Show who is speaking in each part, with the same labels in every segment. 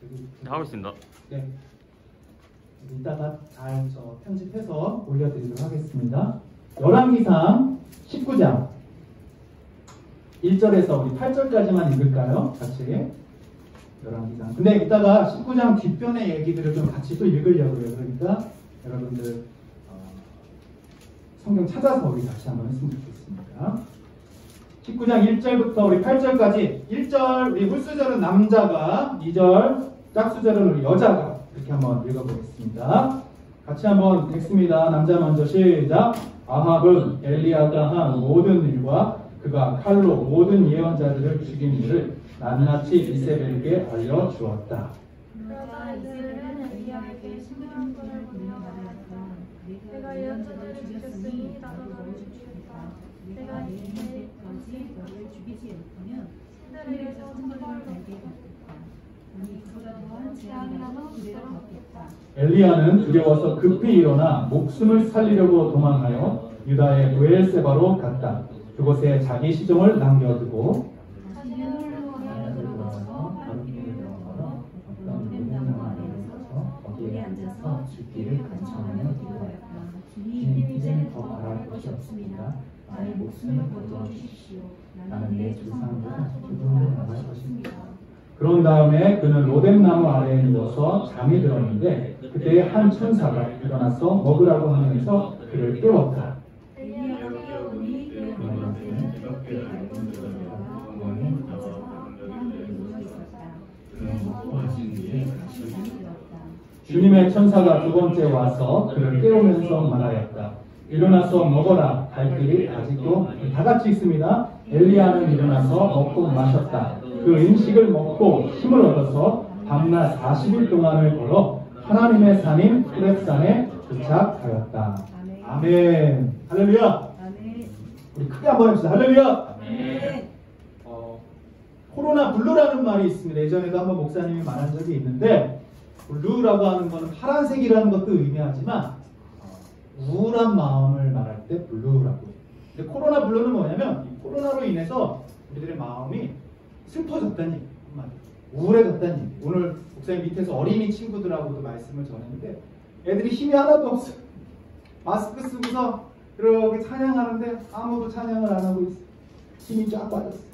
Speaker 1: 네, 하고 있습니다.
Speaker 2: 네. 이따가 잘 편집해서 올려드리도록 하겠습니다. 열왕기상 19장 1절에서 우리 8절까지만 읽을까요? 같이. 열왕기상. 근데 이따가 19장 뒷변의 얘기들을 좀 같이 또 읽으려고요. 그러니까 여러분들 성경 찾아서 우리 다시 한번 했으면 좋겠습니다. 19장 1절부터 우리 8절까지 1절 우리 홀수절은 남자가 2절 짝수절은 우리 여자가 이렇게 한번 읽어보겠습니다. 같이 한번 읽습니다. 남자 먼저 시작. 아합은 엘리야가 한 모든 일과 그가 칼로 모든 예언자들을 죽인 일을 낱낱이 이세벨에게 알려주었다.
Speaker 3: 그러자 이세벨은 엘리야에게 신비한 꾼을 보내어 말하였다. 내가 예언자들을 죽였으니 나도 너를 죽이겠다. 내가 이때까지 너를 죽이지 못하면 신들에게서 천벌을 받게 되겠다. 아니 그보다 더한 재앙이라도 그대로 받겠다.
Speaker 2: 엘리야는 두려워서 급히 일어나 목숨을 살리려고 도망하여 유다의 브엘세바로 갔다. 그곳에 자기 시종을 남겨두고
Speaker 3: 자기는 홀로 들어가서 바로길을 걸어 어떤 로뎀나무 아래에서 거기에 앉아서 죽기를 간청하며 기도하였다. 주님 이제는 더 바랄 것이 없습니다. 나의 목숨을 거두어주십시오. 나는 내 조상보다 죽음으로 나갈 것입니다.
Speaker 2: 그런 다음에 그는 로뎀나무 아래에 누워서 잠이 들었는데 그때 한 천사가 일어나서 먹으라고 하면서 그를 깨웠다.
Speaker 3: 엘리야가 깨어보니 그의 머리맡에는 뜨겁게 달군 들어가 원에 앉아서 그냥 누워 있었다. 그는 먹고 마신 뒤에 다시 잠이 들었다.
Speaker 2: 주님의 천사가 두 번째 와서 그를 깨우면서 말하였다. 일어나서 먹어라. 갈 길이 아직도 다 같이 있습니다. 엘리야는 일어나서 먹고 마셨다. 그 음식을 먹고 힘을 얻어서 밤낮 40일 동안을 걸어 하나님의 산인 호렙산에 도착하였다. 아멘. 할렐루야.
Speaker 3: 아멘.
Speaker 2: 우리 크게 한번 해봅시다. 할렐루야.
Speaker 3: 아멘.
Speaker 2: 코로나 블루라는 말이 있습니다. 예전에도 한번 목사님이 말한 적이 있는데 블루라고 하는 것은 파란색이라는 것도 의미하지만 우울한 마음을 말할 때 블루라고 해요. 근데 코로나 블루는 뭐냐면 이 코로나로 인해서 우리들의 마음이 슬퍼졌다는 얘기, 우울해졌다는 얘기. 오늘 목사님 밑에서 어린이 친구들하고도 말씀을 전했는데 애들이 힘이 하나도 없어요. 마스크 쓰고서 이렇게 찬양하는데 아무도 찬양을 안 하고 있어요. 힘이 쫙 빠졌어요.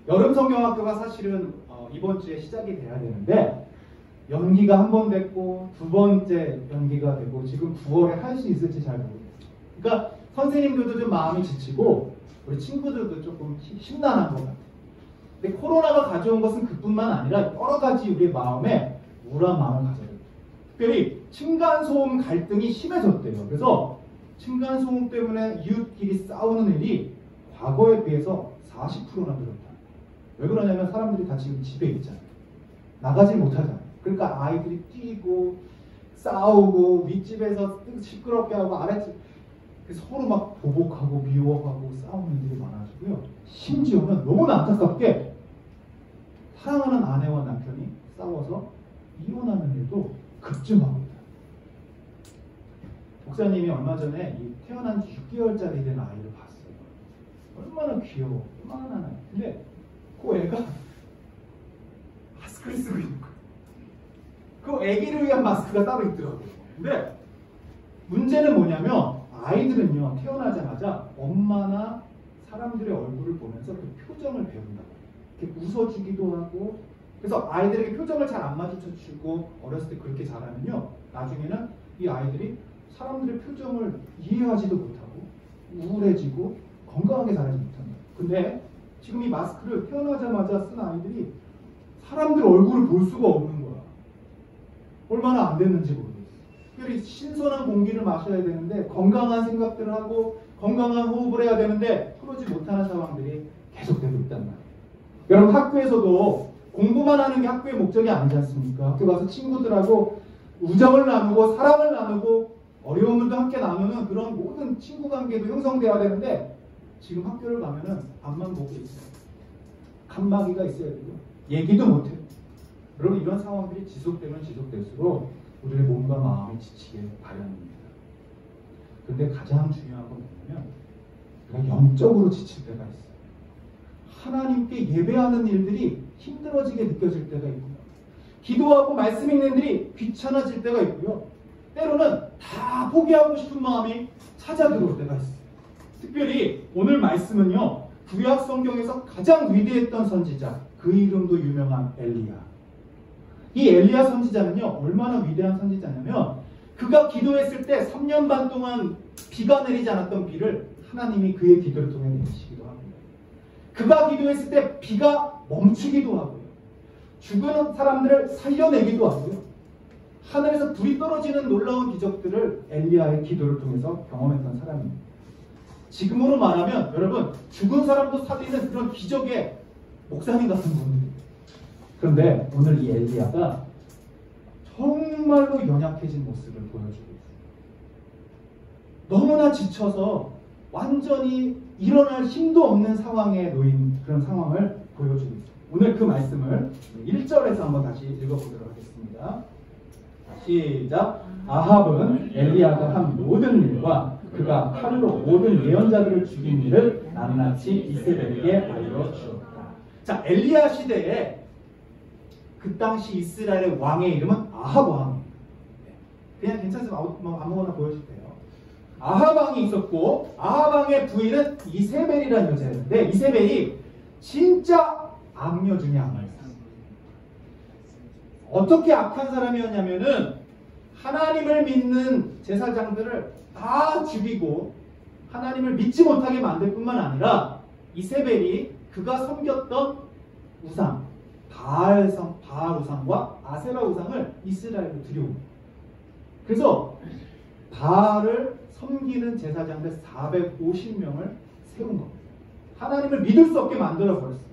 Speaker 2: 여름 성경학교가 사실은 이번 주에 시작이 돼야 되는데 연기가 한 번 됐고 두 번째 연기가 되고 지금 9월에 할 수 있을지 잘 모르겠어요. 그러니까 선생님들도 좀 마음이 지치고 우리 친구들도 조금 심란한 것 같아요. 근데 코로나가 가져온 것은 그뿐만 아니라 여러 가지 우리의 마음에 우울한 마음을 가져요. 특별히 층간소음 갈등이 심해졌대요. 그래서 층간소음 때문에 이웃끼리 싸우는 일이 과거에 비해서 40%나 늘었다. 왜 그러냐면 사람들이 다 지금 집에 있잖아요. 나가지 못하잖아요. 그러니까 아이들이 뛰고 싸우고 윗집에서 시끄럽게 하고 아랫집 서로 막 보복하고 미워하고 싸우는 일이 많아지고요. 심지어는 너무나 안타깝게 사랑하는 아내와 남편이 싸워서 이혼하는 일도 급증하고 있다. 목사님이 얼마 전에 이 태어난 지 6개월짜리 된 아이를 봤어요. 얼마나 귀여워, 얼마나 나요. 근데 그 애가 마스크를 쓰고 있는 거예요. 그 애기를 위한 마스크가 따로 있더라고요. 근데 문제는 뭐냐면 아이들은요 태어나자마자 엄마나 사람들의 얼굴을 보면서 그 표정을 배운다고. 이렇게 웃어주기도 하고 그래서 아이들에게 표정을 잘 안 마주쳐주고 어렸을 때 그렇게 자라면요 나중에는 이 아이들이 사람들의 표정을 이해하지도 못하고 우울해지고 건강하게 자라지 못한다. 근데 지금 이 마스크를 태어나자마자 쓴 아이들이 사람들 얼굴을 볼 수가 없는 거야. 얼마나 안 됐는지 모르겠어. 특별히 신선한 공기를 마셔야 되는데 건강한 생각들을 하고 건강한 호흡을 해야 되는데 그러지 못하는 상황들이 계속되고 있단 말이에요. 여러분 학교에서도 공부만 하는 게 학교의 목적이 아니지 않습니까? 학교 가서 친구들하고 우정을 나누고 사랑을 나누고 어려움을 함께 나누는 그런 모든 친구 관계도 형성돼야 되는데 지금 학교를 가면은 앞만 보고 있어요. 칸막이가 있어야 되고 얘기도 못해요. 여러분 이런 상황들이 지속되면 지속될수록 우리의 몸과 마음이 지치게 마련입니다. 근데 가장 중요한 건 뭐냐면 우리가 영적으로 지칠 때가 있어요. 하나님께 예배하는 일들이 힘들어지게 느껴질 때가 있고요. 기도하고 말씀 읽는 일이 귀찮아질 때가 있고요. 때로는 다 포기하고 싶은 마음이 찾아 들어올 때가 있어요. 특별히 오늘 말씀은요, 구약 성경에서 가장 위대했던 선지자, 그 이름도 유명한 엘리야. 이 엘리야 선지자는요, 얼마나 위대한 선지자냐면 그가 기도했을 때 3년 반 동안 비가 내리지 않았던 비를 하나님이 그의 기도를 통해 내리시기도 합니다. 그가 기도했을 때 비가 멈추기도 하고요. 죽은 사람들을 살려내기도 하고요. 하늘에서 불이 떨어지는 놀라운 기적들을 엘리야의 기도를 통해서 경험했던 사람입니다. 지금으로 말하면 여러분, 죽은 사람도 살리는 그런 기적의 목사님 같은 분들입니다. 그런데 오늘 이 엘리야가 정말로 연약해진 모습을 보여주고 있습니다. 너무나 지쳐서 완전히 일어날 힘도 없는 상황에 놓인 그런 상황을 보여주고 있습니다. 오늘 그 말씀을 1절에서 한번 다시 읽어보도록 하겠습니다. 시작. 아합은 엘리야가 한 모든 일과 그가 칼로 모든 예언자들을 죽인 일을 낱낱이 이세벨에게 알려주었다. 자, 엘리야 시대에 그 당시 이스라엘의 왕의 이름은 아합 왕입니다. 그냥 괜찮으면 아무거나 보여주세요. 아합 왕이 있었고, 아합 왕의 부인은 이세벨이라는 여자였는데, 이세벨이 진짜 악녀 중에 악녀였어요. 어떻게 악한 사람이었냐면은 하나님을 믿는 제사장들을 다 죽이고 하나님을 믿지 못하게 만들 뿐만 아니라 이세벨이 그가 섬겼던 우상, 바알 우상과 아세라 우상을 이스라엘로 들여옵니다. 그래서 바알을 섬기는 제사장들 450명을 세운 겁니다. 하나님을 믿을 수 없게 만들어 버렸습니다.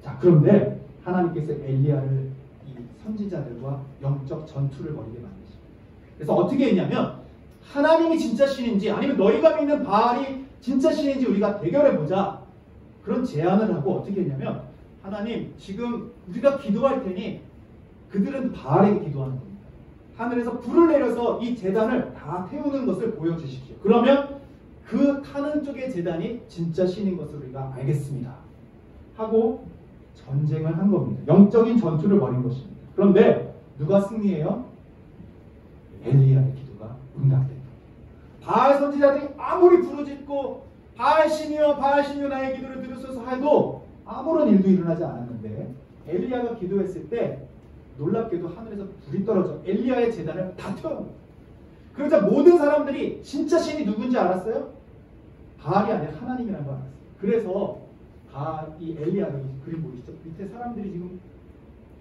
Speaker 2: 자, 그런데 하나님께서 엘리야를 이 선지자들과 영적 전투를 벌이게 만드십니다. 그래서 어떻게 했냐면 하나님이 진짜 신인지 아니면 너희가 믿는 바알이 진짜 신인지 우리가 대결해보자, 그런 제안을 하고 어떻게 했냐면, 하나님 지금 우리가 기도할 테니 그들은 바알에게 기도하는 겁니다. 하늘에서 불을 내려서 이 제단을 다 태우는 것을 보여주십시오. 그러면 그 타는 쪽의 제단이 진짜 신인 것을 우리가 알겠습니다 하고 전쟁을 한 겁니다. 영적인 전투를 벌인 것입니다. 그런데 누가 승리해요? 엘리야의 기도가 응답됩니다. 바알 선지자들이 아무리 부르짖고 바알 신이여 나의 기도를 들으소서 해도 아무런 일도 일어나지 않았는데, 엘리야가 기도했을 때 놀랍게도 하늘에서 불이 떨어져 엘리야의 제단을 다 태워요. 그러자 모든 사람들이 진짜 신이 누군지 알았어요? 바알이 아니라 하나님이라는 걸 알았어요. 그래서 이 엘리야가, 그림 보이시죠? 밑에 사람들이 지금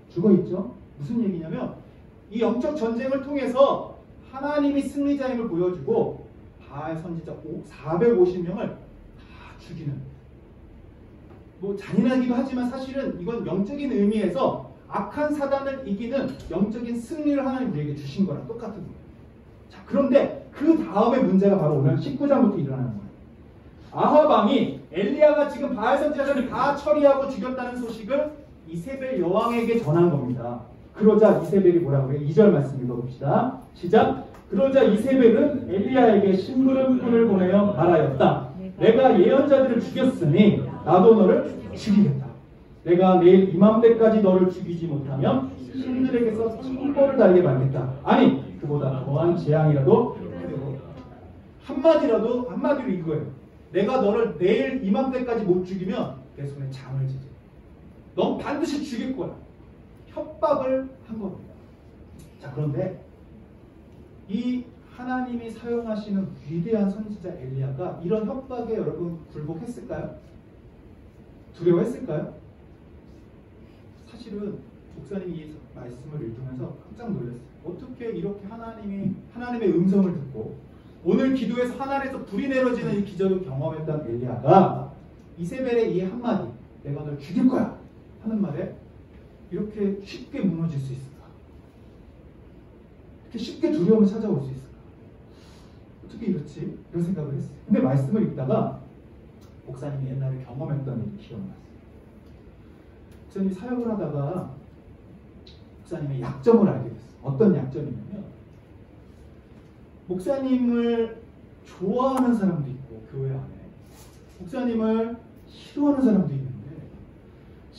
Speaker 2: 죽어있죠? 무슨 얘기냐면 이 영적 전쟁을 통해서 하나님이 승리자임을 보여주고 바알 선지자 450명을 다 죽이는, 뭐 잔인하기도 하지만 사실은 이건 영적인 의미에서 악한 사단을 이기는 영적인 승리를 하나님 우리에게 주신 거랑 똑같은 거예요. 자, 그런데 그 다음에 문제가 바로 오늘 19장부터 일어나는 거예요. 아합 왕이 엘리야가 지금 바알 선지자들을 다 처리하고 죽였다는 소식을 이세벨 여왕에게 전한 겁니다. 그러자 이세벨이 뭐라고 그래요? 2절 말씀 읽어봅시다. 시작. 그러자 이세벨은 엘리야에게 심부름꾼을 보내어 말하였다. 내가 예언자들을 죽였으니 나도 너를 죽이겠다. 내가 내일 이맘때까지 너를 죽이지 못하면 신들에게서 천벌을 달게 말겠다. 아니, 그보다 더한 재앙이라도 한마디로 이거예요. 내가 너를 내일 이맘때까지 못 죽이면 내 손에 장을 지지. 넌 반드시 죽일 거야. 협박을 한 겁니다. 자, 그런데 이 하나님이 사용하시는 위대한 선지자 엘리야가 이런 협박에 여러분 굴복했을까요? 두려워했을까요? 사실은 목사님이 이 말씀을 읽으면서 깜짝 놀랐어요. 어떻게 이렇게 하나님의 음성을 듣고 오늘 기도에서 하늘에서 불이 내려지는 이 기적을 경험했던 엘리야가 이세벨의 이 한마디, 내가 널 죽일 거야 하는 말에 이렇게 쉽게 무너질 수 있을까? 이렇게 쉽게 두려움을 찾아올 수 있을까? 어떻게 이렇지? 이런 생각을 했어요. 근데 말씀을 읽다가 목사님이 옛날에 경험했던 일이 기억났어요. 목사님이 사역을 하다가 목사님의 약점을 알게 됐어요. 어떤 약점이냐면, 목사님을 좋아하는 사람도 있고 교회 안에 목사님을 싫어하는 사람도 있는데,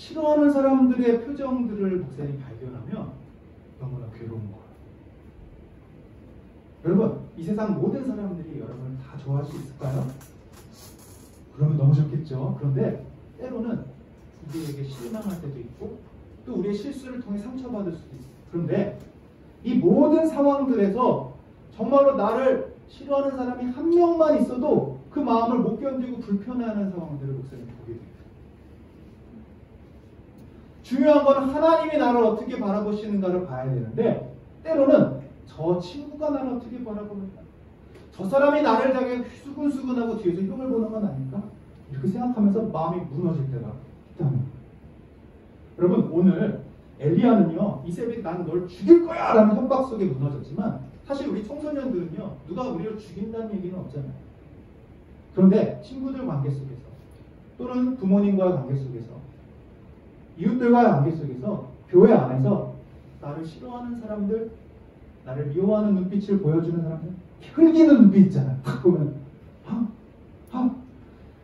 Speaker 2: 싫어하는 사람들의 표정들을 목사님이 발견하면 너무나 괴로운 거예요. 여러분, 이 세상 모든 사람들이 여러분을 다 좋아할 수 있을까요? 그러면 너무 좋겠죠. 그런데 때로는 우리에게 실망할 때도 있고 또 우리의 실수를 통해 상처받을 수도 있어요. 그런데 이 모든 상황들에서 정말로 나를 싫어하는 사람이 한 명만 있어도 그 마음을 못 견디고 불편해하는 상황들을 목사님이 보게 됩니다. 중요한 건 하나님이 나를 어떻게 바라보시는가를 봐야 되는데 때로는 저 친구가 나를 어떻게 바라보는가, 저 사람이 나를 향해 수근수근하고 뒤에서 흉을 보는 건 아닐까? 이렇게 생각하면서 마음이 무너질 때가 있다는 거예요. 여러분, 오늘 엘리야는요, 이세벨이 난 널 죽일 거야 라는 협박 속에 무너졌지만 사실 우리 청소년들은요, 누가 우리를 죽인다는 얘기는 없잖아요. 그런데 친구들 관계 속에서 또는 부모님과의 관계 속에서 이웃들과의 관계 속에서 교회 안에서 나를 싫어하는 사람들, 나를 미워하는 눈빛을 보여주는 사람들, 흘기는 눈빛 있잖아요. 딱 보면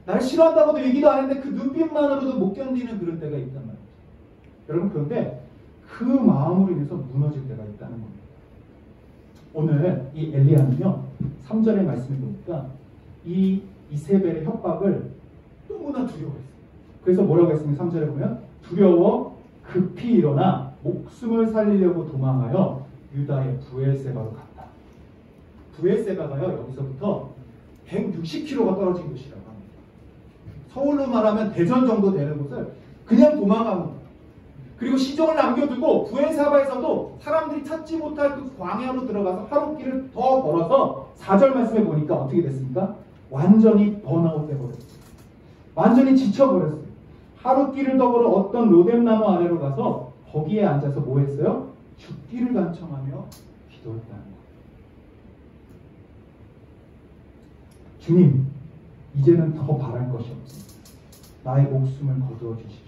Speaker 2: 나를 싫어한다고도 얘기도 안 했는데 그 눈빛만으로도 못 견디는 그런 때가 있단 말이에요. 여러분, 그런데 그 마음으로 인해서 무너질 때가 있다는 겁니다. 오늘 이 엘리야는요, 3절의 말씀을 보니까 이 이세벨의 협박을 너무나 두려워했어요. 그래서 뭐라고 했습니까? 3절에 보면 두려워 급히 일어나 목숨을 살리려고 도망하여 유다의 부엘세바로 갔다. 부엘세바가요, 여기서부터 160km가 떨어진 곳이라고 합니다. 서울로 말하면 대전 정도 되는 곳을 그냥 도망간 겁니다. 그리고 시종을 남겨두고 부엘세바에서도 사람들이 찾지 못할 그 광야로 들어가서 하룻길을 더 걸어서 4절 말씀에 보니까 어떻게 됐습니까? 완전히 번아웃 돼버렸어요. 완전히 지쳐버렸어요. 하룻길을 더 걸어 어떤 로뎀나무 아래로 가서 거기에 앉아서 뭐 했어요? 죽기를 간청하며 기도했다는 거예요. 주님, 이제는 더 바랄 것이 없습니다. 나의 목숨을 거두어 주십시오.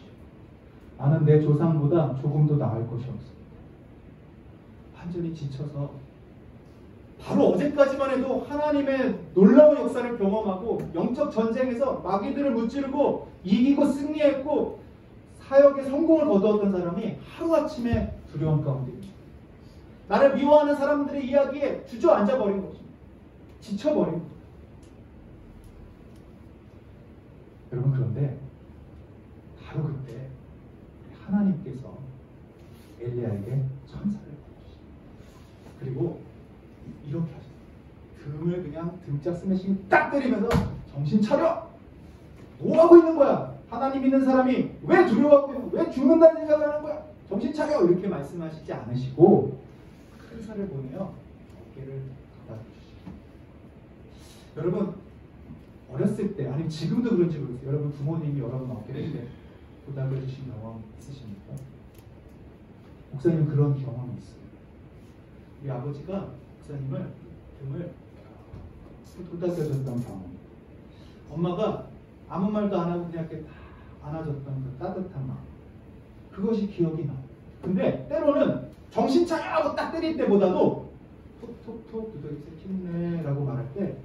Speaker 2: 나는 내 조상보다 조금도 나을 것이 없습니다. 완전히 지쳐서 바로 어제까지만 해도 하나님의 놀라운 역사를 경험하고 영적 전쟁에서 마귀들을 무찌르고 이기고 승리했고 사역의 성공을 거두었던 사람이 하루아침에 두려움 가운데 있습니다. 나를 미워하는 사람들의 이야기에 주저앉아버린 것입니다. 지쳐버린 것입니다. 여러분, 그런데 바로 그때 하나님께서 엘리야에게 천사를 보내주셨습니다. 그리고 이렇게 하셨어요. 등을 그냥 등짝 스매싱 딱 때리면서 정신 차려! 뭐 하고 있는 거야? 하나님 믿는 사람이 왜 두려워하고 있는 거야? 왜 죽는다는 생각을 하는 거야? 정신 차려! 이렇게 말씀하시지 않으시고 천사를 보내어 어깨를 닫아주시죠. 여러분, 어렸을 때, 아니면 지금도 그런지 모르겠어요. 여러분 부모님이 여러분 어깨를 때 도닥여주신 경험 있으십니까? 목사님 그런 경험이 있어요. 우리 아버지가 목사님을 등을 도닥여줬던 경험. 엄마가 아무 말도 안 하고 그냥 이렇게 다 안아줬던 그 따뜻한 마음. 그것이 기억이 나. 근데 때로는 정신 차려 하고 딱 때릴 때보다도 톡톡톡 두더기 힘내 라고 말할 때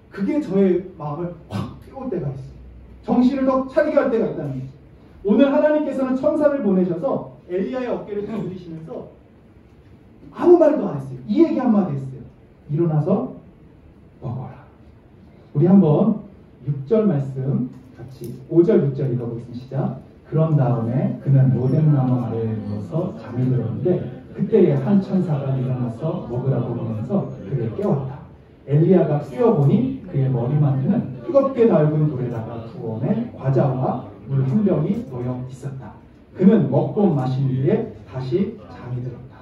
Speaker 2: 그게 저의 마음을 확 깨울 때가 있어요. 정신을 더 차리게 할 때가 있다는 거죠. 오늘 하나님께서는 천사를 보내셔서 엘리야의 어깨를 두드리시면서 아무 말도 안 했어요. 이 얘기 한마디 했어요. 일어나서 먹어라. 우리 한번 6절 말씀 같이 5절 6절 읽어보겠습니다. 시작. 그런 다음에 그는 로뎀나무 아래에 누워서 잠이 들었는데 그때에 한 천사가 일어나서 먹으라고 하면서 그를 깨웠다. 엘리야가 깨어보니 그의 머리맡에는 뜨겁게 달군 돌에다가 부엉에 과자와 물 한 병이 놓여 있었다. 그는 먹고 마신 뒤에 다시 잠이 들었다.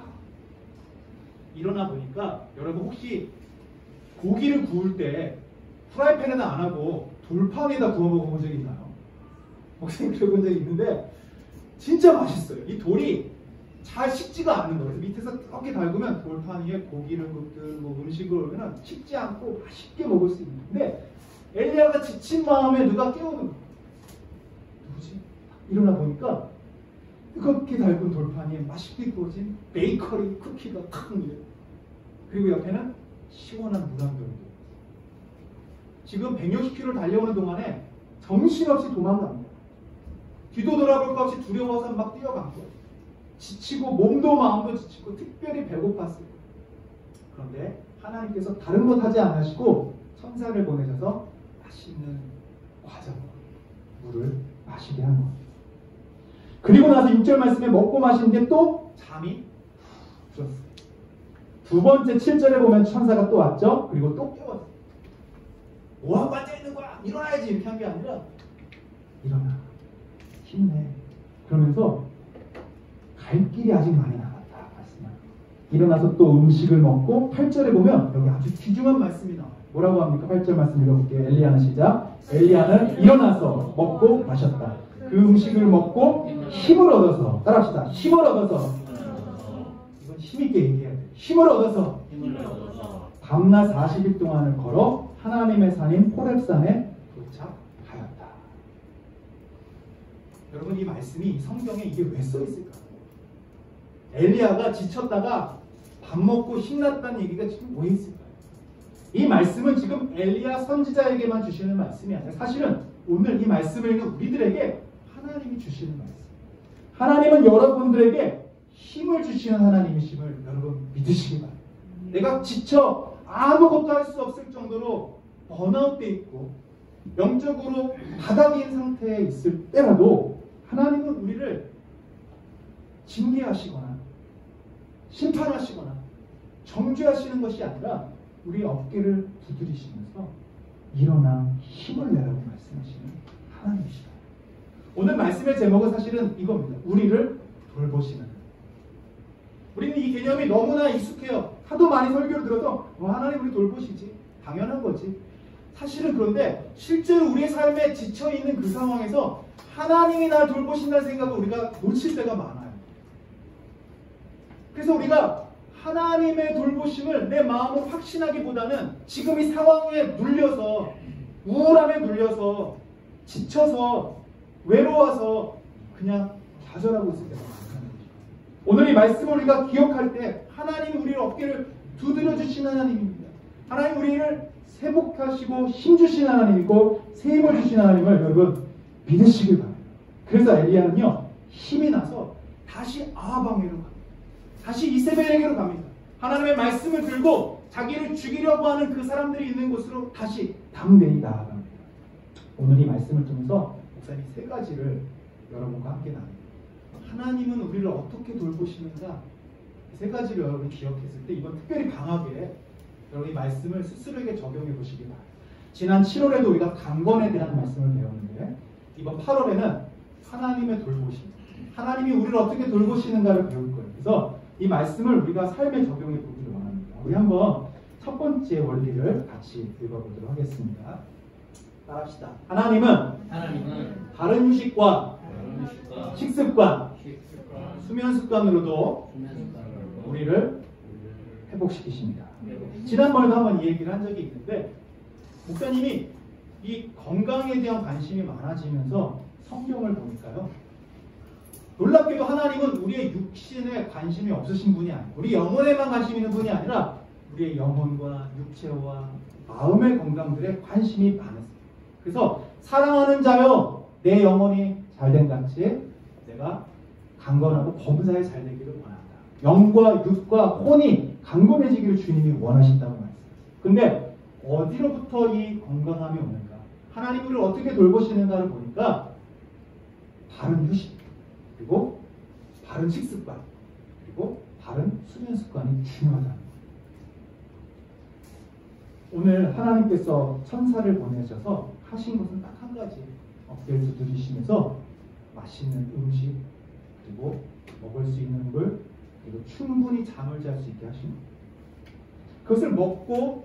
Speaker 2: 일어나 보니까 여러분 혹시 고기를 구울 때 프라이팬에다 안 하고 돌판에다 구워 먹어본 적이 있나요? 목사님 그래본 적이 있는데 진짜 맛있어요. 이 돌이 잘 식지가 않는 거예요. 밑에서 뜨겁게 달구면 돌판 위에 고기를 굽든 뭐 음식을 올리면 식지 않고 맛있게 먹을 수 있는데 엘리야가 지친 마음에 누가 깨우는 거예요. 누구지? 일어나 보니까 뜨겁게 달군 돌판 위에 맛있게 구워진 베이커리 쿠키가 탁 있어요. 그리고 옆에는 시원한 물 한 병도. 지금 160km 달려오는 동안에 정신없이 도망갑니다. 뒤도 돌아볼 것 없이 두려워서 막 뛰어간 거예요. 지치고 몸도 마음도 지치고 특별히 배고팠어요. 그런데 하나님께서 다른 것 하지 않으시고 천사를 보내셔서 맛있는 과자와 물을 마시게 한 거예요. 그리고 나서 6절 말씀에 먹고 마시는데 또 잠이 들었어요. 두 번째 7절에 보면 천사가 또 왔죠. 그리고 또 깨웠어요. 뭐하고 앉아있는 거야? 일어나야지. 이렇게 한 게 아니라 일어나, 힘내. 그러면서 갈 길이 아직 많이 남았다 말씀합니다. 일어나서 또 음식을 먹고 8절에 보면 여기 아주 귀중한 말씀이 나와요. 뭐라고 합니까? 8절 말씀 읽어볼게요. 엘리야는 시작. 엘리야는 일어나서 먹고 마셨다. 그 음식을 먹고 힘을 얻어서, 따라합시다. 힘을 얻어서, 이건 힘있게 얘기해야 돼요. 힘을 얻어서 밤낮 40일 동안을 걸어 하나님의 산인 호렙산에 도착하였다. 여러분, 이 말씀이 성경에 이게 왜 써 있을까? 엘리야가 지쳤다가 밥 먹고 힘났다는 얘기가 지금 왜 있을까요? 이 말씀은 지금 엘리야 선지자에게만 주시는 말씀이 아니라 사실은 오늘 이 말씀을 읽는 우리들에게 하나님이 주시는 말씀. 하나님은 여러분들에게 힘을 주시는 하나님이심을 여러분 믿으시기 바랍니다. 내가 지쳐 아무것도 할 수 없을 정도로 번아웃돼 있고 영적으로 바닥인 상태에 있을 때라도 하나님은 우리를 징계하시거나 심판하시거나 정죄하시는 것이 아니라 우리 어깨를 두드리시면서 일어나 힘을 내라고 말씀하시는 하나님이시다. 오늘 말씀의 제목은 사실은 이겁니다. 우리를 돌보시는. 우리는 이 개념이 너무나 익숙해요. 하도 많이 설교를 들어서 하나님 우리 돌보시지. 당연한 거지. 사실은 그런데 실제로 우리의 삶에 지쳐있는 그 상황에서 하나님이 날 돌보신다는 생각을 우리가 놓칠 때가 많아요. 그래서 우리가 하나님의 돌보심을 내 마음으로 확신하기보다는 지금 이 상황에 눌려서 우울함에 눌려서 지쳐서 외로워서 그냥 좌절하고 있을 때가 많아요. 오늘 이 말씀을 우리가 기억할 때 하나님 우리를 어깨를 두드려 주신 하나님입니다. 하나님 우리를 회복하시고 힘주신 하나님이고 새 힘을 주신 하나님을 여러분 믿으시길 바랍니다. 그래서 엘리야는요 힘이 나서 다시 아하방에로 갑니다. 다시 이세벨에게로 갑니다. 하나님의 말씀을 들고 자기를 죽이려고 하는 그 사람들이 있는 곳으로 다시 담대히 나아갑니다. 오늘 이 말씀을 통해서 목사님이 세 가지를 여러분과 함께 나눕니다. 하나님은 우리를 어떻게 돌보시는가, 세 가지를 여러분이 기억했을 때 이번 특별히 강하게 여러분 이 말씀을 스스로에게 적용해 보시기 바랍니다. 지난 7월에도 우리가 강건에 대한 말씀을 배웠는데 이번 8월에는 하나님의 돌보심, 하나님이 우리를 어떻게 돌보시는가를 배울 거예요. 그래서 이 말씀을 우리가 삶에 적용해 보기를 원합니다. 우리 한번 첫 번째 원리를 같이 읽어보도록 하겠습니다. 따라합시다. 하나님은 바른 휴식과 식습관, 수면 습관으로도 우리를 회복시키십니다. 지난번에도 한번 이 얘기를 한 적이 있는데 목사님이 이 건강에 대한 관심이 많아지면서 성경을 보니까요 놀랍게도 하나님은 우리의 육신에 관심이 없으신 분이 아니고 우리 영혼에만 관심 있는 분이 아니라 우리의 영혼과 육체와 마음의 건강들에 관심이 많으세요. 그래서 사랑하는 자여 내 영혼이 잘된 같이 내가 강건하고 범사에 잘 되기를 원한다. 영과 육과 혼이 강건해지기를 주님이 원하신다고 말씀하세요. 근데 어디로부터 이 건강함이 오는가? 하나님 우리를 어떻게 돌보시는가를 보니까 바른 휴식, 그리고 바른 식습관, 그리고 바른 수면 습관이 중요하다. 오늘 하나님께서 천사를 보내셔서 하신 것은 딱 한 가지. 어깨를 두드리시면서 맛있는 음식, 그리고 먹을 수 있는 물, 그리고 충분히 잠을 잘 수 있게 하신 거예요. 그것을 먹고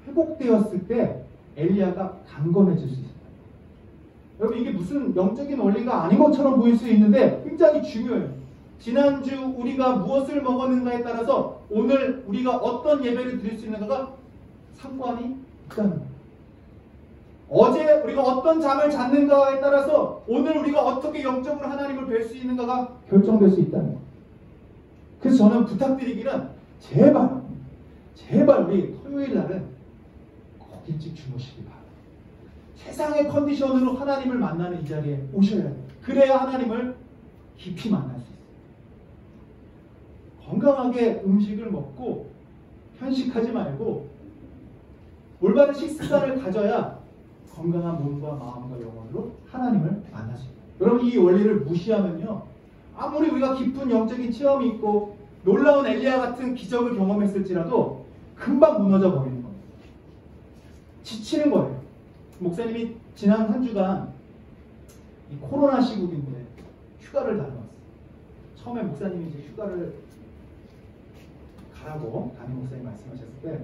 Speaker 2: 회복되었을 때 엘리야가 강건해질 수 있습니다. 여러분 이게 무슨 영적인 원리가 아닌 것처럼 보일 수 있는데 굉장히 중요해요. 지난주 우리가 무엇을 먹었는가에 따라서 오늘 우리가 어떤 예배를 드릴 수 있는가가 상관이 있다는 거예요. 어제 우리가 어떤 잠을 잤는가에 따라서 오늘 우리가 어떻게 영적으로 하나님을 뵐 수 있는가가 결정될 수 있다는 거예요. 그래서 저는 부탁드리기는 제발 우리 토요일 날은 꼭 일찍 주무시기 바랍니다. 세상의 컨디션으로 하나님을 만나는 이 자리에 오셔야 돼요. 그 그래야 하나님을 깊이 만날 수 있어요. 건강하게 음식을 먹고 편식하지 말고 올바른 식습관을 가져야 건강한 몸과 마음과 영혼으로 하나님을 만날 수 있어요. 여러분, 이 원리를 무시하면요, 아무리 우리가 깊은 영적인 체험이 있고 놀라운 엘리야 같은 기적을 경험했을지라도 금방 무너져 버리는 겁니다. 지치는 거예요. 목사님이 지난 한 주간 이 코로나 시국인데 휴가를 다녀왔어요. 처음에 목사님이 이제 휴가를 가라고 담임 목사님 말씀하셨을 때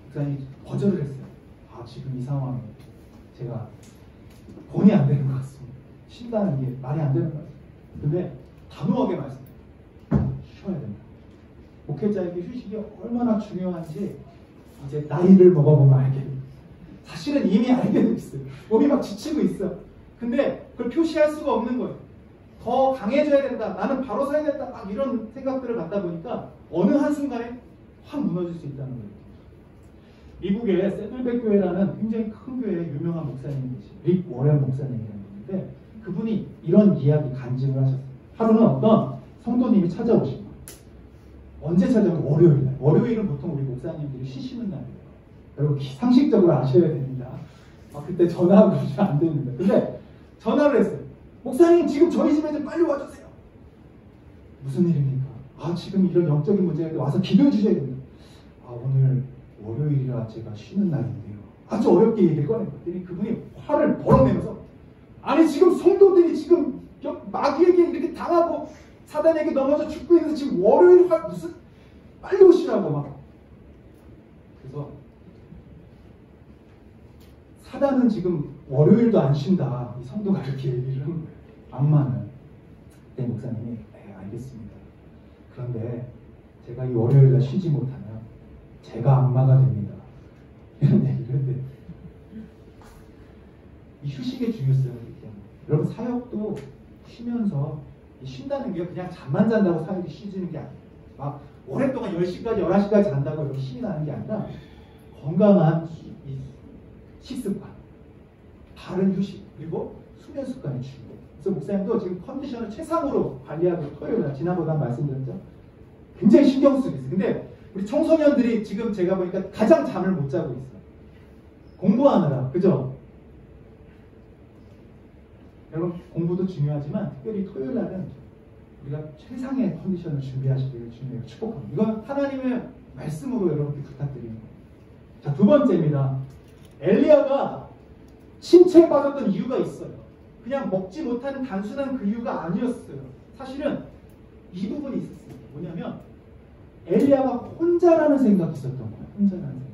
Speaker 2: 목사님이 거절을 했어요. 아, 지금 이 상황에 제가 본이 안 되는 것 같습니다. 쉰다는 게 말이 안 되는 것 같습니다. 근데 단호하게 말씀해요. 쉬어야 된다. 목회자에게 휴식이 얼마나 중요한지 이제 나이를 먹어보면 알게 됩니다. 사실은 이미 알게 돼 있어요. 몸이 막 지치고 있어. 근데 그걸 표시할 수가 없는 거예요. 더 강해져야 된다. 나는 바로 서야 된다. 막 이런 생각들을 갖다 보니까 어느 한순간에 확 무너질 수 있다는 거예요. 미국의 세들백 교회라는 굉장히 큰 교회의 유명한 목사님이 계시죠. 릭 워렌 목사님이라는 분인데 그분이 이런 이야기 간증을 하셨어요. 하루는 어떤 성도님이 찾아오신 거예요. 언제 찾아오면 월요일날. 월요일은 보통 우리 목사님들이 쉬시는 날이에요. 여러분 상식적으로 아셔야 됩니다. 그때 전화하고 그러시면 안 됩니다. 근데 전화를 했어요. 목사님, 지금 저희 집에 좀 빨리 와주세요. 무슨 일입니까? 지금 이런 영적인 문제가 와서 기도해 주셔야 됩니다. 오늘 월요일이라 제가 쉬는 날인데요. 아주 어렵게 얘기를 꺼냈더니 그분이 화를 벌어내면서 아니 지금 성도들이 지금 마귀에게 이렇게 당하고 사단에게 넘어져 죽고 있는데 지금 월요일 무슨 빨리 오시라고 막. 그래서 사단은 지금 월요일도 안 쉰다. 이 성도가 이렇게 얘기를 한 거예요. 악마는. 그때 목사님이 네, 알겠습니다. 그런데 제가 이 월요일날 쉬지 못하면 제가 악마가 됩니다. 이런 얘기를 했는데 이 휴식의 중요성을 얘기합니다. 여러분 사역도 쉬면서 쉰다는 게 그냥 잠만 잔다고 사역이 쉬지는 게 아니에요. 막 오랫동안 10시까지 11시까지 잔다고 이렇게 신이 나는 게 아니라 건강한 식습관, 바른 휴식, 그리고 수면 습관이 중요해요. 그래서 목사님도 지금 컨디션을 최상으로 관리하고 토요일날 지난번에 말씀드렸죠. 굉장히 신경 쓰고 있어요. 근데 우리 청소년들이 지금 제가 보니까 가장 잠을 못 자고 있어요. 공부하느라, 그죠? 여러분 공부도 중요하지만 특별히 토요일날은 우리가 최상의 컨디션을 준비하시기를 주님에게 축복합니다. 이건 하나님의 말씀으로 여러분께 부탁드리는 거예요. 자, 두 번째입니다. 엘리야가 침체에 빠졌던 이유가 있어요. 그냥 먹지 못하는 단순한 그 이유가 아니었어요. 사실은 이 부분이 있었어요. 뭐냐면 엘리야가 혼자라는 생각이 있었던 거예요. 혼자라는 생각.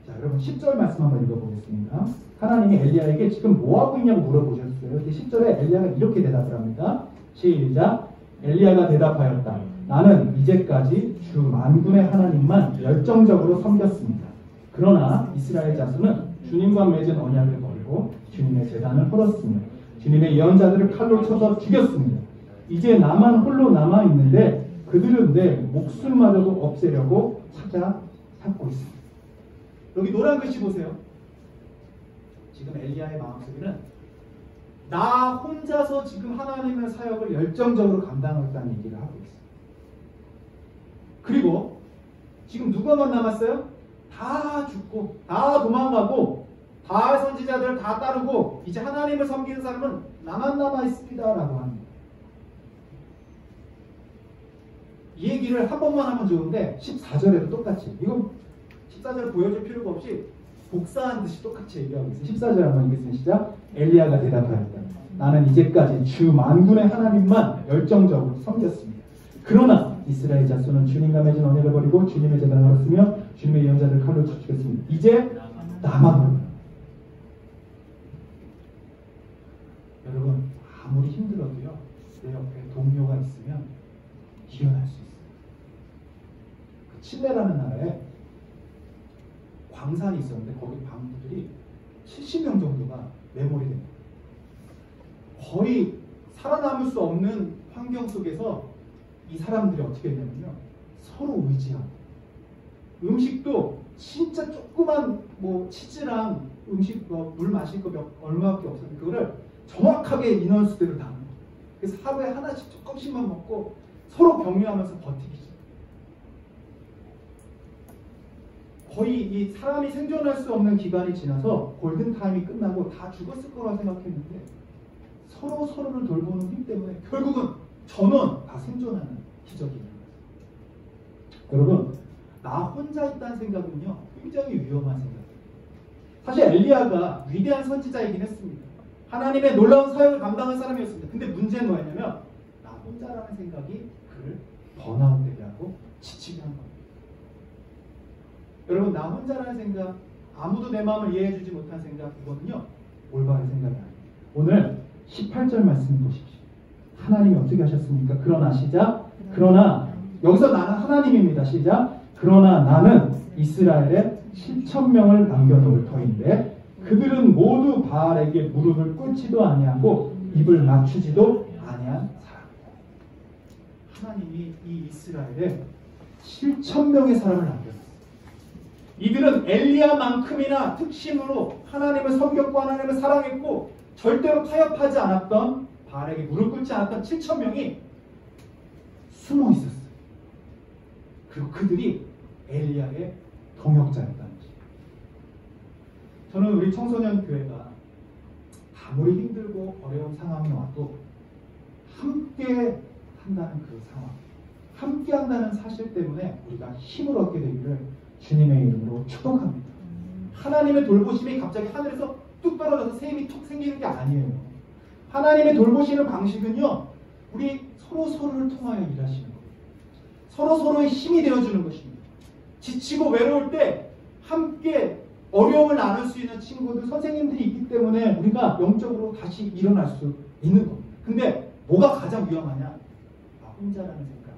Speaker 2: 자, 여러분 10절 말씀 한번 읽어보겠습니다. 하나님이 엘리야에게 지금 뭐하고 있냐고 물어보셨어요. 근데 10절에 엘리야가 이렇게 대답을 합니다. 시작. 엘리야가 대답하였다. 나는 이제까지 주 만군의 하나님만 열정적으로 섬겼습니다. 그러나 이스라엘 자손은 주님과 맺은 언약을 버리고 주님의 제단을 헐었으며 주님의 예언자들을 칼로 쳐서 죽였습니다. 이제 나만 홀로 남아있는데 그들은 내 목숨마저도 없애려고 찾고 있습니다. 여기 노란 글씨 보세요. 지금 엘리야의 마음속에는 나 혼자서 지금 하나님의 사역을 열정적으로 감당하겠다는 얘기를 하고 있어요. 그리고 지금 누가만 남았어요? 다 죽고 다 도망가고 다 선지자들 다 따르고 이제 하나님을 섬기는 사람은 나만 남아있습니다 라고 합니다. 이 얘기를 한 번만 하면 좋은데 14절에도 똑같이, 이거 14절 보여줄 필요가 없이 복사한 듯이 똑같이 얘기하고 있어요. 14절 한번 읽겠습니다. 시작. 엘리야가 대답하였다. 나는 이제까지 주 만군의 하나님만 열정적으로 섬겼습니다. 그러나 이스라엘 자손은 주님과 맺은 언약을 버리고 주님의 제단을 헐었으며 주님의 예언자들을 칼로 쳐 죽였습니다. 이제 나만 남았다. 여러분 아무리 힘들어도요 내 옆에 동료가 있으면 이겨낼 수 있어요. 그 칠레라는 나라에 광산이 있었는데 거기 광부들이 70명 정도가 매몰이 됩니다. 거의 살아남을 수 없는 환경 속에서 이 사람들이 어떻게 했냐면요 서로 의지하고 음식도 진짜 조그만 치즈랑 음식 물 마실 거 얼마밖에 없었는데 그거를 정확하게 인원수대로 나누는 거예요. 그래서 하루에 하나씩 조금씩만 먹고 서로 격려하면서 버티기 시작해요. 거의 이 사람이 생존할 수 없는 기간이 지나서 골든타임이 끝나고 다 죽었을 거라 생각했는데 서로 서로를 돌보는 힘 때문에 결국은 전원 다 생존하는 기적이 있는 거예요. 여러분, 나 혼자 있다는 생각은요 굉장히 위험한 생각이에요. 사실 엘리야가 위대한 선지자이긴 했습니다. 하나님의 놀라운 사역을 감당한 사람이었습니다. 근데 문제는 뭐였냐면 나 혼자라는 생각이 그를 번아웃되게 하고 지치게 한 겁니다. 여러분, 나 혼자라는 생각, 아무도 내 마음을 이해해주지 못한 생각, 이거는요 올바른 생각이 아닙니다. 오늘 18절 말씀 보십시오. 하나님이 어떻게 하셨습니까? 그러나 시작. 그러나 여기서 나는 하나님입니다. 시작. 그러나 나는 이스라엘에 7,000명을 남겨놓을 터인데 그들은 모두 바알에게 무릎을 꿇지도 아니하고 입을 맞추지도 아니한 사람이다. 하나님이 이 이스라엘에 7,000명의 사람을 남겨놨어요. 이들은 엘리야만큼이나 특심으로 하나님을 섬겼고 하나님을 사랑했고 절대로 타협하지 않았던, 바알에게 무릎 꿇지 않았던 7,000명이 숨어 있었어요. 그리고 그들이 엘리야의 동역자였다는 것입니다. 저는 우리 청소년 교회가 아무리 힘들고 어려운 상황이 와도 함께 한다는 그 상황, 함께 한다는 사실 때문에 우리가 힘을 얻게 되기를 주님의 이름으로 축복합니다. 하나님의 돌보심이 갑자기 하늘에서 뚝 떨어져서 샘이 툭 생기는 게 아니에요. 하나님의 돌보시는 방식은요, 우리 서로를 통하여 일하시는 거예요. 서로의 힘이 되어주는 것입니다. 지치고 외로울 때 함께 어려움을 나눌 수 있는 친구들, 선생님들이 있기 때문에 우리가 영적으로 다시 일어날 수 있는 겁니다. 근데 뭐가 가장 위험하냐? 나 혼자라는 생각,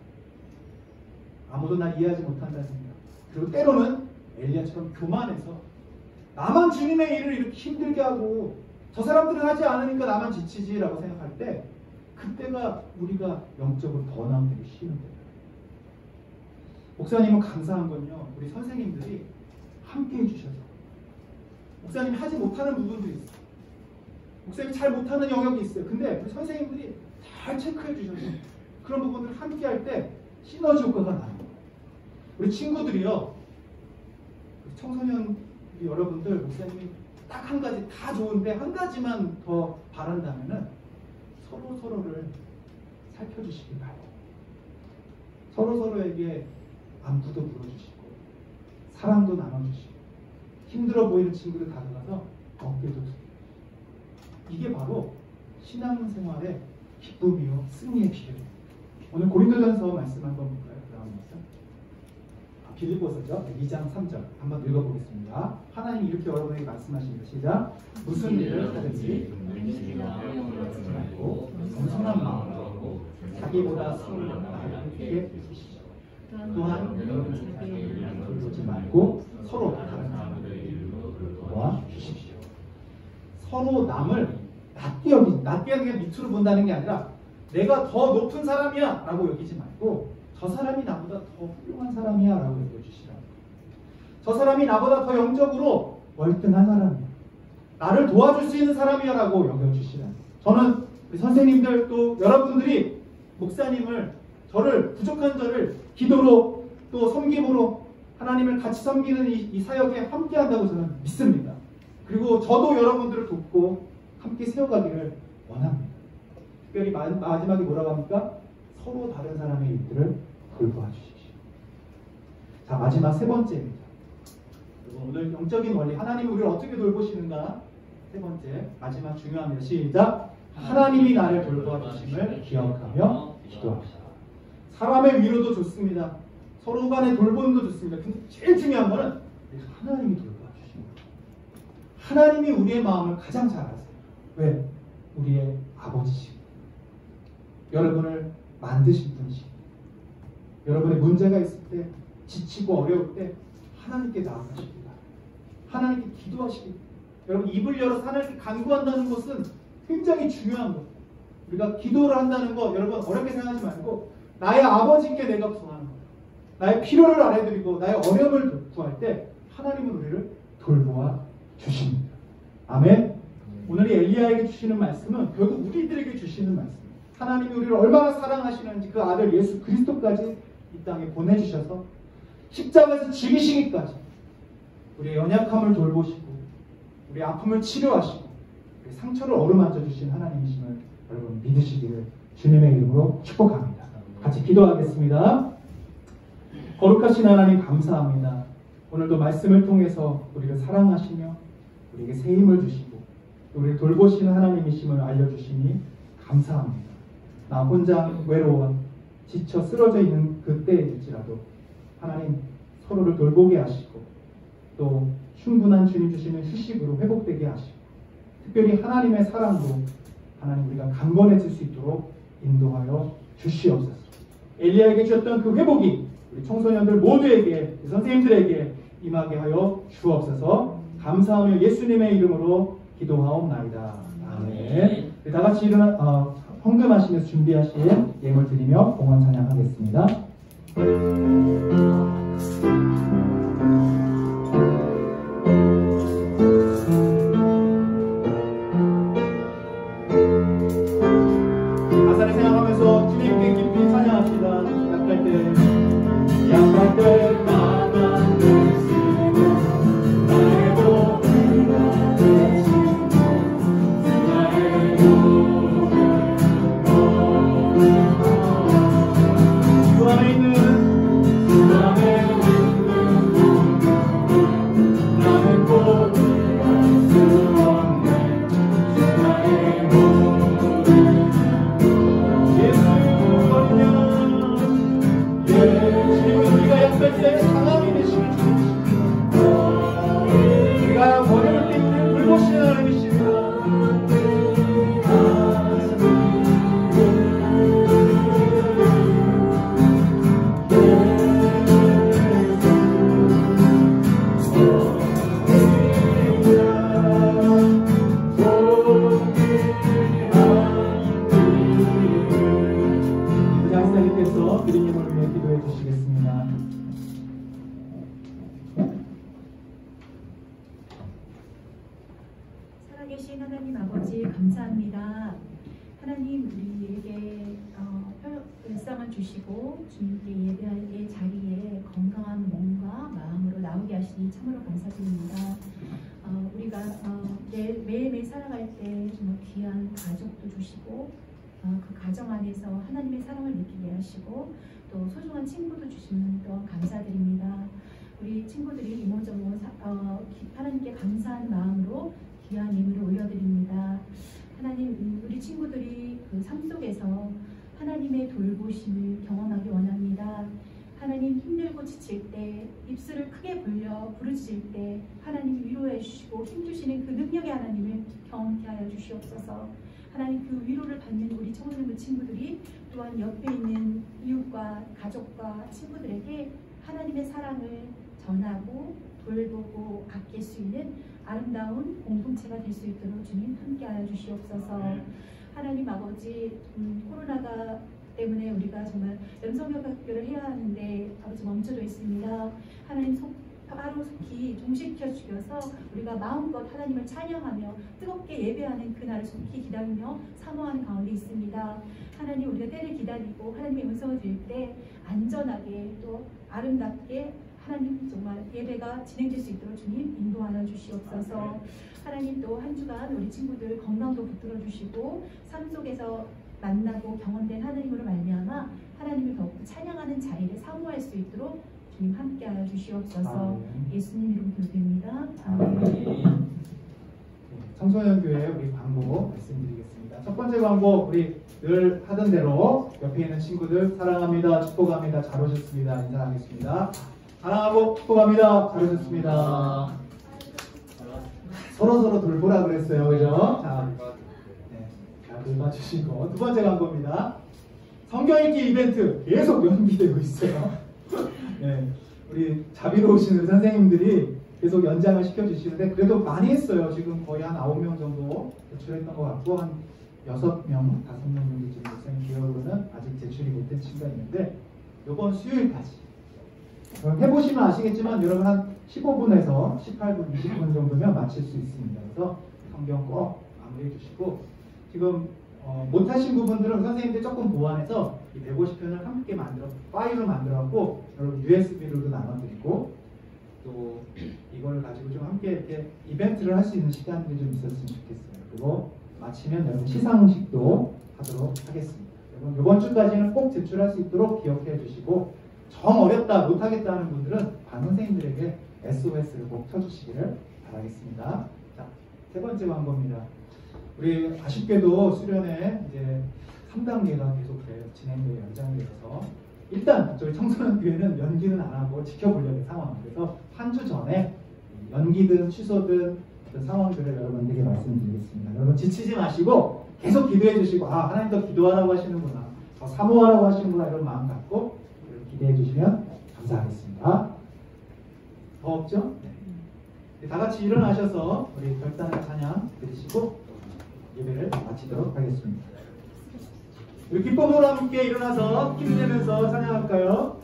Speaker 2: 아무도 날 이해하지 못한다는 생각, 그리고 때로는 엘리야처럼 교만해서 나만 주님의 일을 이렇게 힘들게 하고 저 사람들은 하지 않으니까 나만 지치지라고 생각할 때, 그때가 우리가 영적으로 번아웃되기 쉬운 때예요. 목사님은 감사한 건요, 우리 선생님들이 함께 해주셔서, 목사님이 하지 못하는 부분들이 있어요. 목사님이 잘 못하는 영역이 있어요. 근데 우리 선생님들이 잘 체크해 주셔서 그런 부분들을 함께 할 때 시너지 효과가 나요. 우리 친구들이요, 청소년 여러분들, 목사님이 딱 한 가지, 다 좋은데 한 가지만 더 바란다면은 서로를 살펴주시기 바랍니다. 서로에게 안부도 물어주시고 사랑도 나눠주시고 힘들어 보이는 친구들 다가가서 어깨도 두고, 이게 바로 신앙생활의 기쁨이요 승리의 비결입니다. 오늘 고린도전서 말씀 한번 볼까요? 빌립보서죠. 2장 3절 한번 읽어보겠습니다. 하나님이 이렇게 여러분에게 말씀하십니다. 시작. 무슨 일을 하든지 하지 말고 겸손한 마음으로 자기보다 스물 나에게 주십시오. 또한 여러분 자기를 돌보지 말고 서로 다른 사람들을 도와주십시오. 서로 남을 낮게 여기는 게 밑으로 본다는 게 아니라 내가 더 높은 사람이야 라고 여기지 말고 저 사람이 나보다 더 훌륭한 사람이야 라고 여겨주시라고. 저 사람이 나보다 더 영적으로 월등한 사람이야, 나를 도와줄 수 있는 사람이야 라고 여겨주시라고. 저는 우리 선생님들 또 여러분들이 목사님을, 부족한 저를 기도로 또 섬김으로 하나님을 같이 섬기는 이 사역에 함께 한다고 저는 믿습니다. 그리고 저도 여러분들을 돕고 함께 세워가기를 원합니다. 특별히 마지막에 뭐라고 합니까? 서로 다른 사람의 일들을 돌보아 주십시오. 자, 마지막 세 번째입니다. 오늘 영적인 원리, 하나님이 우리를 어떻게 돌보시는가? 세 번째, 마지막 중요합니다. 시작. 하나님이 나를 돌보아 주심을 기억하며 기도합시다. 사람의 위로도 좋습니다. 서로 간의 돌봄도 좋습니다. 근데 제일 중요한 거는 하나님이 돌보아 주시는 거예요. 하나님이 우리의 마음을 가장 잘 아세요. 왜? 우리의 아버지시고 여러분을 만드신 분이시고, 여러분의 문제가 있을 때, 지치고 어려울 때 하나님께 나아가십니다. 하나님께 기도하시기. 여러분, 입을 열어서 하나님께 간구한다는 것은 굉장히 중요한 거예요. 우리가 기도를 한다는 거, 여러분 어렵게 생각하지 말고 나의 아버지께 내가 구하는 거예요. 나의 필요를 알아드리고 나의 어려움을 구할 때 하나님은 우리를 돌보아 주십니다. 아멘. 오늘 이 엘리야에게 주시는 말씀은 결국 우리들에게 주시는 말씀. 하나님이 우리를 얼마나 사랑하시는지 그 아들 예수 그리스도까지 이 땅에 보내주셔서 십자가에서 죽이시기까지 우리의 연약함을 돌보시고 우리 아픔을 치료하시고 우리 상처를 어루만져 주신 하나님이심을 여러분 믿으시기를 주님의 이름으로 축복합니다. 같이 기도하겠습니다. 거룩하신 하나님 감사합니다. 오늘도 말씀을 통해서 우리를 사랑하시며 우리에게 새 힘을 주시고 우리를 돌보시는 하나님이심을 알려주시니 감사합니다. 나 혼자 외로워 지쳐 쓰러져 있는 그때일지라도 하나님 서로를 돌보게 하시고 또 충분한 주님 주시는 휴식으로 회복되게 하시고 특별히 하나님의 사랑으로 하나님 우리가 강건해질 수 있도록 인도하여 주시옵소서. 엘리야에게 주셨던 그 회복이 우리 청소년들 모두에게 선생님들에게 임하게 하여 주옵소서. 감사하며 예수님의 이름으로 기도하옵나이다. 아멘. 다 같이 일어나 헌금하시면서 준비하신 예물 드리며 공헌 찬양하겠습니다. 가사를 생각하면서 주님께 깊이 찬양합시다. 약할 때 약할 때 나만 되시고 나의 복음을 되시고 나의 주 안에 있는 나는 고백할 수 없네 나의 주님은 우리가 약할 때 강함이 되시는 주님이십니다. 우리가 어려울 때 우리를 돌보시는 하나님이십니다. 장사님께서 드림님을 위해 기도해 주시겠습니다.
Speaker 1: 살아계신 하나님 아버지 감사합니다. 하나님 우리에게 일상을 주시고 주님께 예배할 때 자리에 건강한 몸과 마음으로 나오게 하시니 참으로 감사드립니다. 우리가 매일매일 살아갈 때 정말 귀한 가족도 주시고 그 가정 안에서 하나님의 사랑을 느끼게 하시고 또 소중한 친구도 주시는 또한 감사드립니다. 우리 친구들이 이모저모 하나님께 감사한 마음으로 귀한 예물을 올려드립니다. 하나님 우리 친구들이 그 삶 속에서 하나님의 돌보심을 경험하기 원합니다. 하나님 힘들고 지칠 때 입술을 크게 벌려 부르짖을 때 하나님 위로해 주시고 힘주시는 그 능력의 하나님을 경험케 하여 주시옵소서. 하나님 그 위로를 받는 우리 청소년 친구들이 또한 옆에 있는 이웃과 가족과 친구들에게 하나님의 사랑을 전하고 돌보고 아낄 수 있는 아름다운 공동체가 될 수 있도록 주님 함께하여 주시옵소서. 하나님 아버지 코로나가 때문에 우리가 정말 연성교학교를 해야 하는데 아버지 멈춰져 있습니다. 하나님 바로 속히 종식시켜 주셔서 우리가 마음껏 하나님을 찬양하며 뜨겁게 예배하는 그날을 속히 기다리며 사모하는 가운데 있습니다. 하나님 우리가 때를 기다리고 하나님의 음성을 들을 때 안전하게 또 아름답게 하나님 정말 예배가 진행될 수 있도록 주님 인도하여 주시옵소서. 하나님 또 한 주간 우리 친구들 건강도 붙들어 주시고 삶 속에서 만나고 경험된 하나님으로 말미암아 하나님을 더욱 찬양하는 자리를 사모할 수 있도록 주님 함께하여 주시옵소서. 예수님 이름 기도드립니다. 아멘.
Speaker 2: 청소년교회 우리 광고 말씀드리겠습니다. 첫 번째 광고 우리 늘 하던 대로 옆에 있는 친구들 사랑합니다, 축복합니다, 잘 오셨습니다 인사하겠습니다. 사랑하고 축복합니다, 잘 오셨습니다. 서로 돌보라 그랬어요, 그죠? 자, 잘 돌봐주시고 두 번째 광고입니다. 성경 읽기 이벤트 계속 연기되고 있어요. 네, 우리 자비로우신 우리 선생님들이 계속 연장을 시켜주시는데 그래도 많이 했어요. 지금 거의 한 9명 정도 제출했던 것 같고 한 6명, 5명 정도 지금 목사님 기억으로는 아직 제출이 못된 친구가 있는데 이번 수요일까지 해보시면 아시겠지만 여러분 한 15분에서 18분, 20분 정도면 마칠 수 있습니다. 그래서 성경 꼭 양보해 주시고 지금 못하신 부분들은 선생님들 조금 보완해서 이 150편을 함께 파일로 만들어갖고 여러분 USB로도 나눠드리고 또 이걸 가지고 좀 함께 이렇게 이벤트를 할 수 있는 시간들이 좀 있었으면 좋겠어요. 그리고 마치면 여러분 시상식도 하도록 하겠습니다. 여러분 이번 주까지는 꼭 제출할 수 있도록 기억해 주시고 정 어렵다 못하겠다 하는 분들은 반 선생님들에게 SOS를 꼭 쳐주시기를 바라겠습니다. 자, 세 번째 광고입니다. 우리 아쉽게도 수련회 이제 3단계가 계속 진행되어 연장되어서 일단 저희 청소년 교회는 연기는 안 하고 지켜보려는 상황. 그래서 한 주 전에 연기든 취소든 어떤 상황들을 여러분들에게 말씀드리겠습니다. 여러분 지치지 마시고 계속 기도해 주시고 하나님 더 기도하라고 하시는구나, 더 사모하라고 하시는구나 이런 마음 갖고 기대해 주시면 감사하겠습니다. 더 없죠? 네. 다 같이 일어나셔서 우리 결단의 찬양 드리시고 예배를 마치도록 하겠습니다. 우리 기쁨으로 함께 일어나서 힘내면서 찬양할까요?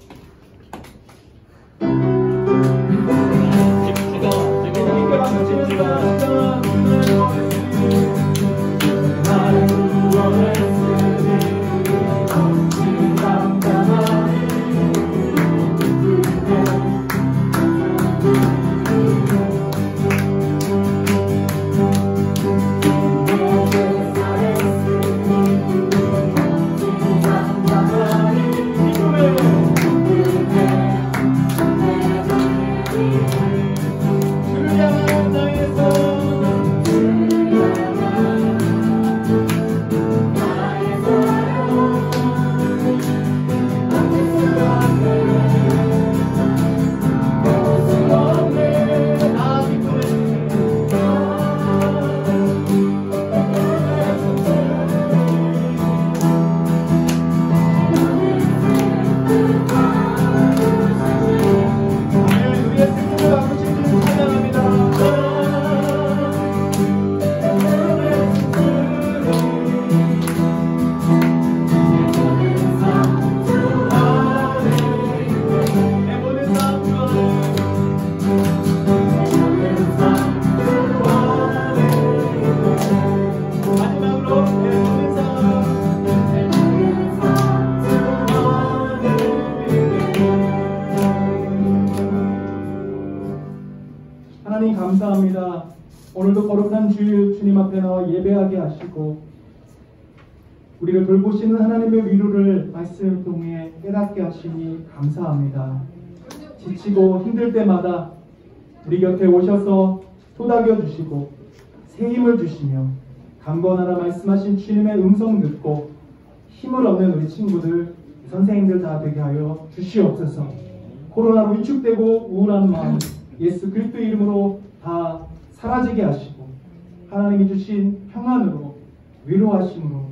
Speaker 2: 함께 박수 치면서 나를 구원했으니 하나님 감사합니다. 오늘도 거룩한 주일 주님 앞에 나와 예배하게 하시고 우리를 돌보시는 하나님의 위로를 말씀을 통해 깨닫게 하시니 감사합니다. 지치고 힘들 때마다 우리 곁에 오셔서 토닥여 주시고 새 힘을 주시며 강건하라 말씀하신 주님의 음성 듣고 힘을 얻는 우리 친구들, 선생님들 다 되게 하여 주시옵소서. 코로나로 위축되고 우울한 마음 예수 그리스도의 이름으로 다 사라지게 하시고 하나님이 주신 평안으로 위로하심으로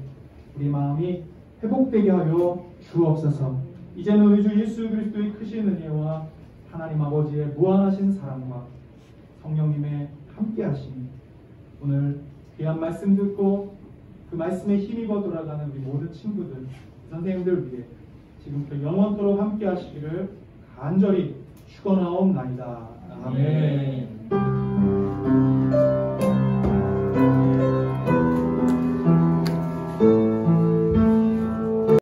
Speaker 2: 우리 마음이 회복되게 하여 주옵소서. 이제는 우리 주 예수 그리스도의 크신 은혜와 하나님 아버지의 무한하신 사랑과 성령님의 함께 하심이 오늘 귀한 말씀 듣고 그 말씀에 힘입어 돌아가는 우리 모든 친구들, 선생님들 위해 지금부터 영원토록 함께 하시기를 간절히 축원하옵나이다. 아멘.